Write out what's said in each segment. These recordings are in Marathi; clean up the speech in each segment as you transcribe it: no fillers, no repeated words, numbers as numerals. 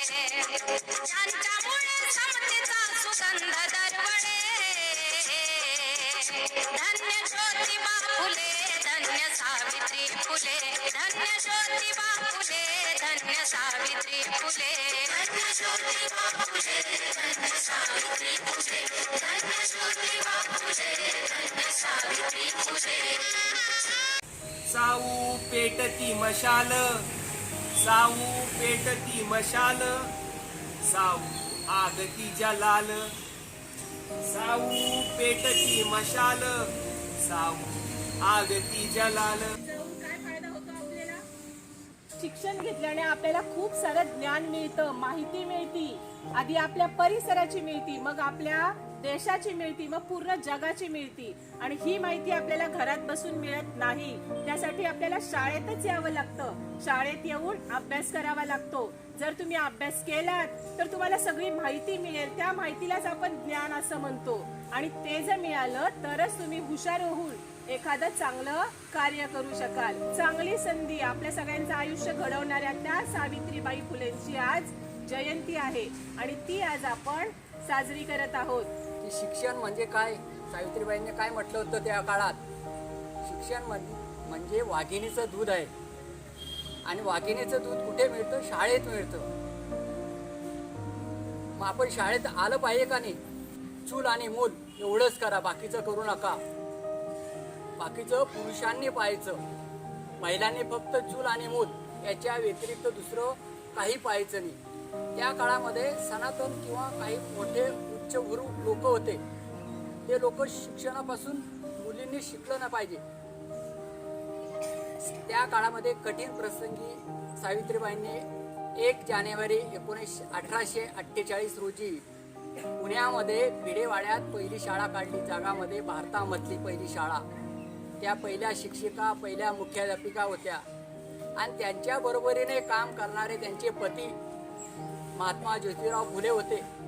ज्यांच्यामुळे समतेचा सुगंध दरवळे. धन्य ज्योतिबा फुले, धन्य सावित्री फुले, धन्य ज्योतिबा फुले, धन्य सावित्री फुले, धन्य ज्योतिबा फुले, धन्य सावित्री फुले, धन्य ज्योतिबा फुले, धन्य सावित्री फुले. साऊ पेटती मशाल, साऊ पेटती मशाल, साऊ आगती जलाल, साऊ पेटती मशाल, साऊ आगती जलाल. काय फायदा होतो आपल्याला? शिक्षण घेतल्याने आपल्याला खूप सारं ज्ञान मिळतं, माहिती मिळती. आधी आपल्या परिसराची मिळती, मग आपल्या देशाची मिळती, मग पूर्ण जगाची मिळती. आणि ही माहिती आपल्याला घरात बसून मिळत नाही. त्यासाठी आपल्याला शाळेतच यावं लागतं. शाळेत येऊन अभ्यास करावा लागतो. जर तुम्ही अभ्यास केलात तर तुम्हाला सगळी माहिती मिळेल. त्या माहितीलाच आपण ज्ञान असं म्हणतो. आणि ते जर मिळालं तरच तुम्ही हुशार होऊन एखादं चांगलं कार्य करू शकाल. चांगली संधी आपल्या सगळ्यांचं आयुष्य घडवणाऱ्या त्या सावित्रीबाई फुलेंची आज जयंती आहे आणि ती आज आपण साजरी करत आहोत. की शिक्षण म्हणजे काय, सावित्रीबाईंनी काय म्हटलं होतं त्या काळात, शिक्षण म्हणजे वाघिणीचं दूध आहे. आणि वाघिणीचं दूध कुठे मिळतं? शाळेत मिळतं. मग आपण शाळेत आलं पाहिजे का नाही? चूल आणि मूल एवढंच करा, बाकीचं करू नका. बाकीचं पुरुषांनी पाहायचं, महिलांनी फक्त चूल आणि मूल, याच्या व्यतिरिक्त दुसरं काही पाहायचं नाही. त्या काळामध्ये सनातन किंवा काही मोठे उच्चभ्रू लोक होते. ते लोक शिक्षणापासून मुलींनी शिकलं नाही पाहिजे. त्या काळामध्ये कठीण प्रसंगी सावित्रीबाईंनी 1 जानेवारी 1848 रोजी पुण्यामध्ये भिडेवाड्यात पहिली शाळा काढली. जगामध्ये भारतामधली पहिली शाळा. त्या पहिल्या शिक्षिका, पहिल्या मुख्याध्यापिका होत्या. आणि त्यांच्या बरोबरीने काम करणारे त्यांचे पती महात्मा ज्योतिराव फुले होते. धन्य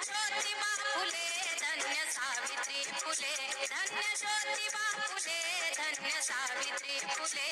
ज्योतिबा फुले, धन्य सावित्री फुले, धन्य ज्योतिबा फुले, धन्य सावित्री फुले.